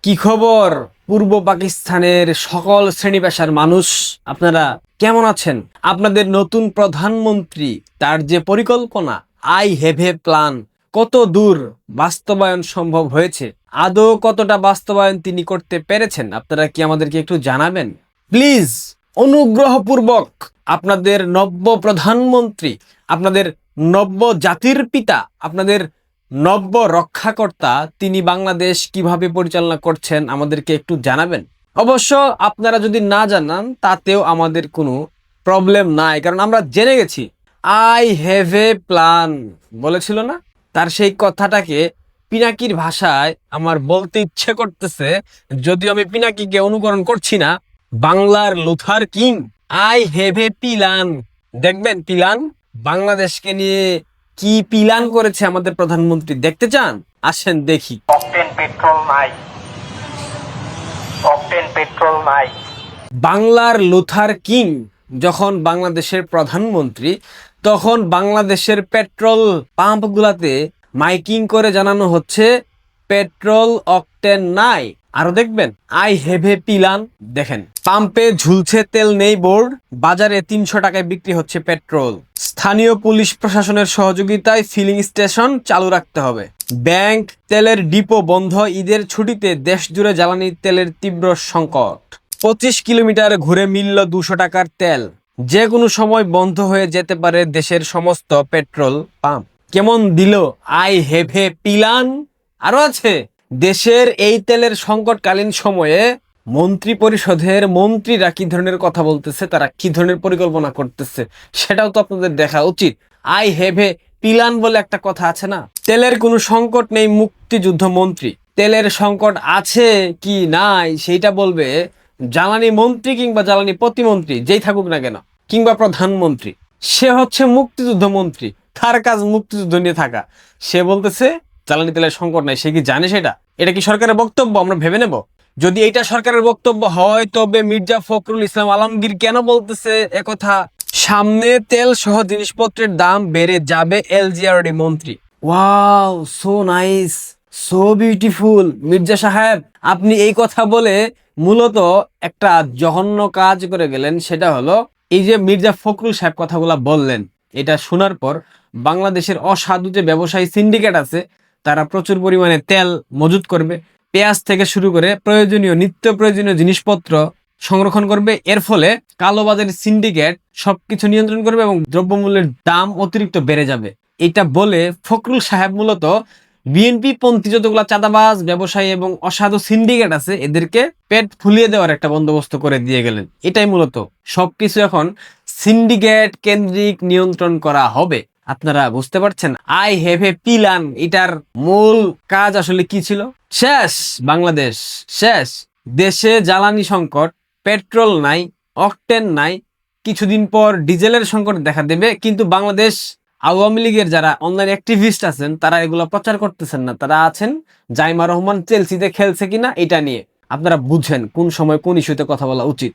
কি খবর পূর্ব পাকিস্তানের সকল শ্রেণী পেশার মানুষ, আপনারা কেমন আছেন? আপনাদের নতুন প্রধানমন্ত্রী তার যে পরিকল্পনা আই হ্যাভ এ প্ল্যান, কত দূর বাস্তবায়ন সম্ভব হয়েছে, আদৌ কতটা বাস্তবায়ন তিনি করতে পেরেছেন, আপনারা কি আমাদেরকে একটু জানাবেন প্লিজ? অনুগ্রহপূর্বক আপনাদের নব্য প্রধানমন্ত্রী, আপনাদের নব্য জাতির পিতা, আপনাদের নব্য রক্ষাকর্তা, তিনি বাংলাদেশ কিভাবে পরিচালনা করছেন আমাদেরকে একটু জানাবেন। অবশ্য আপনারা যদি না জানান তাতেও আমাদের কোনো প্রবলেম নাই, কারণ আমরা জেনে গেছি আই হ্যাভ এ প্ল্যান বলেছিল না, তার সেই কথাটাকে পিনাকির ভাষায় আমার বলতে ইচ্ছে করতেছে, যদিও আমি পিনাকিকে অনুকরণ করছি না। বাংলার Luther king, I have a plan. দেখবেন প্ল্যান, বাংলাদেশকে নিয়ে কি প্ল্যান করেছে আমাদের প্রধানমন্ত্রী, দেখতে চান? আসেন দেখি। অকটেন পেট্রোল নাই। বাংলার লুথার কিং যখন বাংলাদেশের প্রধানমন্ত্রী, তখন বাংলাদেশের পেট্রোল পাম্পগুলাতে মাইকিং করে জানানো হচ্ছে পেট্রোল অকটেন নাই। আরো দেখবেন আই হ্যাভ এ প্ল্যান। দেখেন পাম্পে ঝুলছে তেল নেই বোর্ড, বাজারে 300 টাকায় বিক্রি হচ্ছে পেট্রোল। স্থানীয় পুলিশ প্রশাসনের সহযোগিতায় ফিলিং স্টেশন চালু রাখতে হবে। ব্যাংক, তেলের ডিপো বন্ধ। ঈদের ছুটিতে দেশ জুড়ে জ্বালানি তেলের তীব্র সংকট। 25 কিলোমিটার ঘুরে মিলল 200 টাকার তেল। যে কোনো সময় বন্ধ হয়ে যেতে পারে দেশের সমস্ত পেট্রোল পাম্প। কেমন দিল আই হ্যাভ এ প্ল্যান। আরো আছে, দেশের এই তেলের সংকটকালীন সময়ে মন্ত্রী পরিষদের মন্ত্রীরা কি ধরনের কথা বলতেছে, তারা কি ধরনের পরিকল্পনা করতেছে, সেটাও তো আপনাদের দেখা উচিত। আই হ্যাভ এ প্ল্যান বলে একটা কথা আছে না। তেলের কোনো সংকট নেই, মুক্তিযুদ্ধ মন্ত্রী। তেলের সংকট আছে কি নাই সেইটা বলবে জ্বালানি মন্ত্রী কিংবা জ্বালানি প্রতিমন্ত্রী, যেই থাকুক না কেন, কিংবা প্রধানমন্ত্রী। সে হচ্ছে মুক্তিযুদ্ধ মন্ত্রী, তার কাজ মুক্তিযুদ্ধ নিয়ে থাকা। সে বলতেছে জ্বালানি তেলের সংকট নাই, সে কি জানে সেটা? এটা কি সরকারের বক্তব্য? আমরা ভেবে নেব। যদি এটা সরকারের বক্তব্য হয় তবে মির্জা ফখরুল ইসলাম আলমগীর কেন বলতেছে একথা? সামনে তেল সহ জিনিসপত্রের দাম বেড়ে যাবে, এলজিআরডি মন্ত্রী। Wow, so nice, so beautiful. Mirza সাহেব, আপনি এই কথা বলে মূলত একটা জঘন্য কাজ করে গেলেন। সেটা হলো এই যে মির্জা ফখরুল সাহেব কথাগুলা বললেন, এটা শোনার পর বাংলাদেশের অসাধু যে ব্যবসায়ী সিন্ডিকেট আছে, তারা প্রচুর পরিমাণে তেল মজুত করবে, পেঁয়াজ থেকে শুরু করে প্রয়োজনীয় নিত্য প্রয়োজনীয় জিনিসপত্র সংরক্ষণ করবে। এর ফলে কালোবাজারি সিন্ডিকেট সবকিছু নিয়ন্ত্রণ করবে এবং দ্রব্যমূল্যের দাম অতিরিক্ত বেড়ে যাবে। এটা বলে ফখরুল সাহেব মূলত বিএনপি পন্থী যতগুলা চাঁদাবাজ ব্যবসায়ী এবং অসাধু সিন্ডিকেট আছে, এদেরকে পেট ফুলিয়ে দেওয়ার একটা বন্দোবস্ত করে দিয়ে গেলেন। এটাই মূলত সবকিছু এখন সিন্ডিকেট কেন্দ্রিক নিয়ন্ত্রণ করা হবে। আপনারা বুঝতে পারছেন আই হ্যাভ এ প্ল্যান এটার মূল কাজ আসলে কি ছিল? শেষ, বাংলাদেশ শেষ। দেশে জ্বালানি সংকট, পেট্রোল নাই, অকটেন নাই, কিছুদিন পর ডিজেলের সংকট দেখা দেবে। কিন্তু বাংলাদেশ আওয়ামী লীগের যারা অনলাইন অ্যাক্টিভিস্ট আছেন, তারা এগুলো প্রচার করতেছেন না। তারা আছেন জাইমা রহমান চেলসিতে খেলছে কিনা এটা নিয়ে। আপনারা বুঝেন কোন সময় কোন ইস্যুতে কথা বলা উচিত।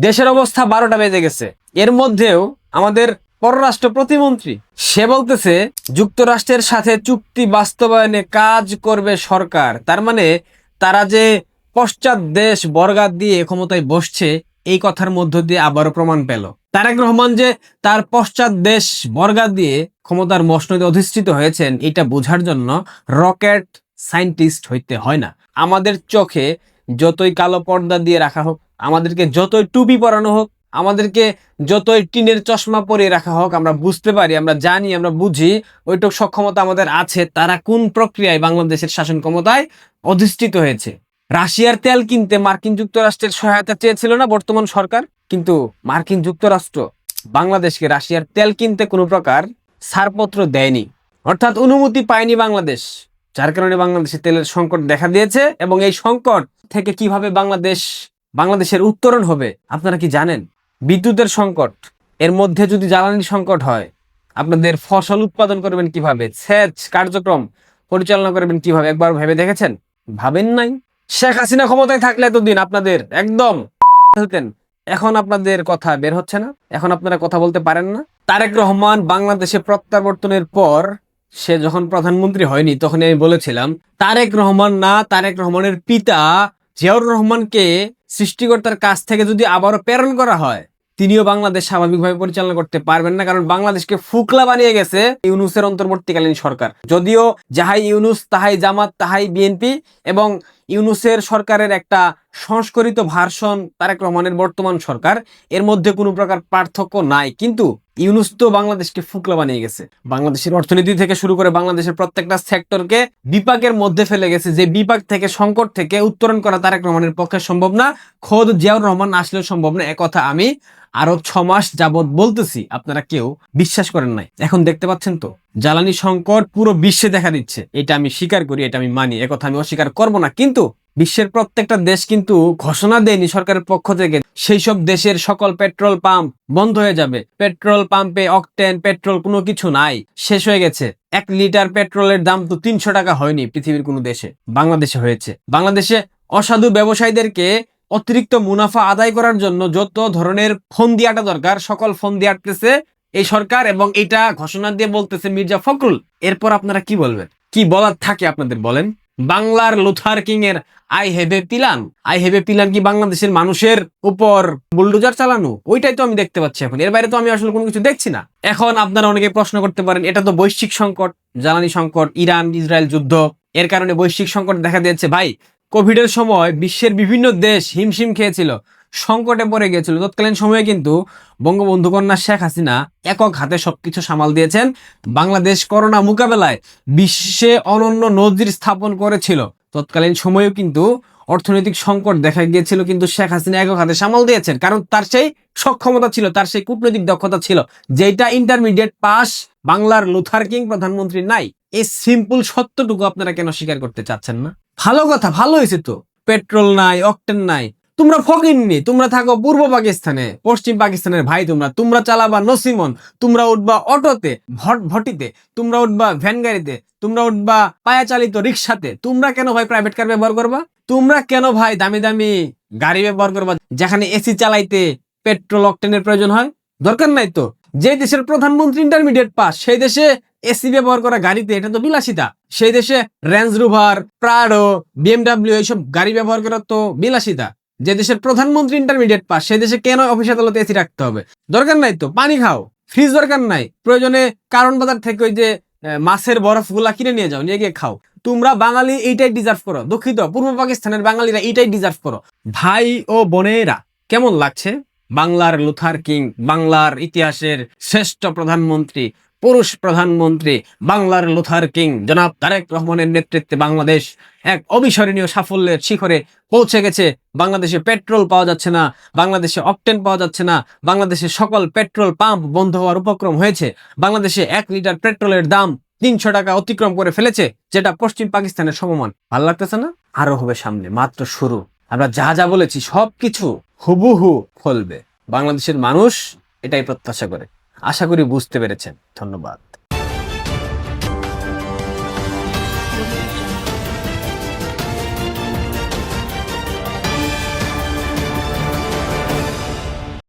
দেশের অবস্থা 12টা বেজে গেছে। এর মধ্যেও আমাদের পররাষ্ট্র প্রতিমন্ত্রী সে বলতেছে যুক্তরাষ্ট্রের সাথে চুক্তি বাস্তবায়নে কাজ করবে সরকার। তার মানে তারা যে পশ্চাৎ দেশ বর্গাত দিয়ে ক্ষমতায় বসছে, এই কথার মধ্য দিয়ে আবারও প্রমাণ পেল তারেক রহমান যে তার পশ্চাৎ দেশ বর্গাত দিয়ে ক্ষমতার মসনদে অধিষ্ঠিত হয়েছেন। এটা বোঝার জন্য রকেট সায়েন্টিস্ট হইতে হয় না। আমাদের চোখে যতই কালো পর্দা দিয়ে রাখা হোক, আমাদেরকে যতই টুপি পরানো হোক, আমাদেরকে যতই টিনের চশমা পরিয়ে রাখা হোক, আমরা বুঝতে পারি, আমরা জানি, আমরা বুঝি ওইটুক সক্ষমতা আমাদের আছে তারা কোন প্রক্রিয়ায় বাংলাদেশের শাসন ক্ষমতায় অধিষ্ঠিত হয়েছে। রাশিয়ার তেল কিনতে মার্কিন যুক্তরাষ্ট্রের সহায়তা চেয়েছিল না বর্তমান সরকার, কিন্তু মার্কিন যুক্তরাষ্ট্র বাংলাদেশকে রাশিয়ার তেল কিনতে কোনো প্রকার ছাড়পত্র দেয়নি, অর্থাৎ অনুমতি পায়নি বাংলাদেশ। যার কারণে বাংলাদেশে তেলের সংকট দেখা দিয়েছে। এবং এই সংকট থেকে কিভাবে বাংলাদেশের উত্তরণ হবে আপনারা কি জানেন? বিদ্যুতের সংকট, এর মধ্যে যদি জ্বালানি সংকট হয়, আপনাদের ফসল উৎপাদন করবেন কিভাবে? সেচ কার্যক্রম পরিচালনা করবেন কিভাবে? একবার ভেবে দেখেছেন? ভাবেন নাই? শেখ হাসিনা ক্ষমতায় থাকলে এতদিন আপনাদের একদম ফেলতেন। এখন আপনাদের কথা বের হচ্ছে না, এখন আপনারা কথা বলতে পারেন না। তারেক রহমান বাংলাদেশে প্রত্যাবর্তনের পর সে যখন প্রধানমন্ত্রী হয়নি, তখন আমি বলেছিলাম তারেক রহমান না, তারেক রহমানের পিতা জিয়াউর রহমানকে সৃষ্টিকর্তার কাছ থেকে যদি আবারও প্রেরণ করা হয়, তিনিও বাংলাদেশ স্বাভাবিকভাবে পরিচালনা করতে পারবেন না, কারণ বাংলাদেশকে ফুকলা বানিয়ে গেছে ইউনূসের অন্তর্বর্তীকালীন সরকার। যদিও যাহাই ইউনূস তাহাই জামাত তাহাই বিএনপি, এবং ইউনূসের সরকারের একটা সংস্করিত ভার্সন তারেক রহমানের বর্তমান সরকার, এর মধ্যে কোনো প্রকার পার্থক্য নাই, কিন্তু ইউনূস তো বাংলাদেশকে ফুকলা বানিয়ে গেছে। বাংলাদেশের অর্থনীতি থেকে শুরু করে বাংলাদেশের প্রত্যেকটা সেক্টরকে বিপাকের মধ্যে ফেলে গেছে, যে বিপাক থেকে, সংকট থেকে উত্তরণ করা তারেক রহমানের পক্ষে সম্ভব না, খোদ জিয়াউর রহমান আসলেও সম্ভব না। একথা আমি আরো 6 মাস যাবত বলতেছি, আপনারা কেউ বিশ্বাস করেন নাই। এখন দেখতে পাচ্ছেন তো, জ্বালানি সংকট পুরো বিশ্বে দেখা দিচ্ছে। এটা আমি স্বীকার করি, এটা আমি মানি, একথা আমি অস্বীকার করব না। কিন্তু বিশ্বের প্রত্যেকটা দেশ কিন্তু ঘোষণা দেয়নি সরকারের পক্ষ থেকে সেই সব দেশের সকল পেট্রোল পাম্প বন্ধ হয়ে যাবে, পেট্রোল পাম্পে অকটেন পেট্রোল কোনো কিছু নাই, শেষ হয়ে গেছে। 1 লিটার পেট্রোলের দাম তো 300 টাকা হয়নি পৃথিবীর কোনো দেশে, বাংলাদেশে হয়েছে। বাংলাদেশে অসাধু ব্যবসায়ীদেরকে অতিরিক্ত মুনাফা আদায় করার জন্য যত ধরনের ফন্দি আটা দরকার, সকল ফন্দি আটতেছে এই সরকার, এবং এটা ঘোষণা দিয়ে বলতেছে মির্জা ফখরুল। এরপর আপনারা কি বলবেন? কি বলার থাকে আপনাদের বলেন? বাংলার লুথার কিং এর I have a plan, I have a plan কি বাংলাদেশের মানুষের উপর বুলডোজার চালানো? ওইটাই তো আমি দেখতে পাচ্ছি এখন, এর বাইরে তো আমি আসলে কোনো কিছু দেখছি না। এখন আপনারা অনেকে প্রশ্ন করতে পারেন, এটা তো বৈশ্বিক সংকট, জ্বালানি সংকট, ইরান ইসরায়েল যুদ্ধ, এর কারণে বৈশ্বিক সংকট দেখা দিয়েছে। ভাই, কোভিডের সময় বিশ্বের বিভিন্ন দেশ হিমশিম খেয়েছিল, সংকটে পড়ে গিয়েছিল। তৎকালীন সময়ে কিন্তু বঙ্গবন্ধু কন্যা শেখ হাসিনা একক হাতে সবকিছু সামাল দিয়েছেন। বাংলাদেশ করোনা মোকাবেলায় বিশ্বে অনন্য নজির স্থাপন করেছিল। তৎকালীন সময়েও কিন্তু অর্থনৈতিক সংকট দেখা গিয়েছিল, কিন্তু শেখ হাসিনা একক হাতে সামাল দিয়েছেন, কারণ তার সেই সক্ষমতা ছিল, তার সেই কূটনৈতিক দক্ষতা ছিল, যেটা ইন্টারমিডিয়েট পাস বাংলার লুথার কিং প্রধানমন্ত্রী নাই। এই সিম্পল সত্যটুকু আপনারা কেন স্বীকার করতে চাচ্ছেন না? ভালো কথা, ভালো হয়েছে তো, পেট্রোল নাই, অকটেন নাই। তোমরা ফকিন্নি, তোমরা থাকো পূর্ব পাকিস্তানে, পশ্চিম পাকিস্তানের ভাই, তোমরা চালাবা নসিমন, তোমরা উঠবা অটোতে, ভটিতে, তোমরা উঠবা ভ্যান গাড়িতে, তোমরা উঠবা পায়া চালিত রিক্সাতে। তোমরা কেন ভাই প্রাইভেট কার ব্যবহার করবা? তোমরা কেন ভাই দামি দামি গাড়ি ব্যবহার করবা, যেখানে এসি চালাইতে পেট্রোল অকটেনের প্রয়োজন হয়? দরকার নাই তো। যে দেশের প্রধানমন্ত্রী ইন্টারমিডিয়েট পাস, সেই দেশে এসি ব্যবহার করা গাড়িতে, এটা তো বিলাসিতা। সেই দেশে রেঞ্জ রোভার, প্রাডো, বিএমডাব্লিউ এইসব গাড়ি ব্যবহার করা তো বিলাসিতা। যে দেশের প্রধানমন্ত্রী ইন্টারমিডিয়েট পাস, সেই দেশে কেন অফিস আদালতে এসি রাখতে হবে? দরকার নাই তো। পানি খাও, ফ্রিজ দরকার নাই, প্রয়োজনে কারণ বাজার থেকে ওই যে মাছের বরফ গুলা কিনে নিয়ে যাও, নিয়ে গিয়ে খাও। তোমরা বাঙালি এইটাই ডিজার্ভ করো, দুঃখিত, পূর্ব পাকিস্তানের বাঙালিরা এইটাই ডিজার্ভ করো। ভাই ও বোনেরা, কেমন লাগছে? বাংলার লুথার কিং, বাংলার ইতিহাসের শ্রেষ্ঠ প্রধানমন্ত্রী, পুরুষ প্রধানমন্ত্রী, বাংলার লুথার কিং জনাব তারেক রহমানের নেতৃত্বে বাংলাদেশ এক অবিস্মরণীয় সাফল্যের শিখরে পৌঁছে গেছে। বাংলাদেশে পেট্রোল পাওয়া যাচ্ছে না, বাংলাদেশে অকটেন পাওয়া যাচ্ছে না, বাংলাদেশে সকল পেট্রোল পাম্প বন্ধ হওয়ার উপক্রম হয়েছে। বাংলাদেশে 1 লিটার পেট্রোলের দাম 300 টাকা অতিক্রম করে ফেলেছে, যেটা পশ্চিম পাকিস্তানের সমমান। ভালো লাগতেছে না? আরো হবে সামনে, মাত্র শুরু। আমরা যা যা বলেছি সবকিছু হুবহু ফলবে। বাংলাদেশের মানুষ এটাই প্রত্যাশা করে। আশা করি বুঝতে পেরেছেন। ধন্যবাদ।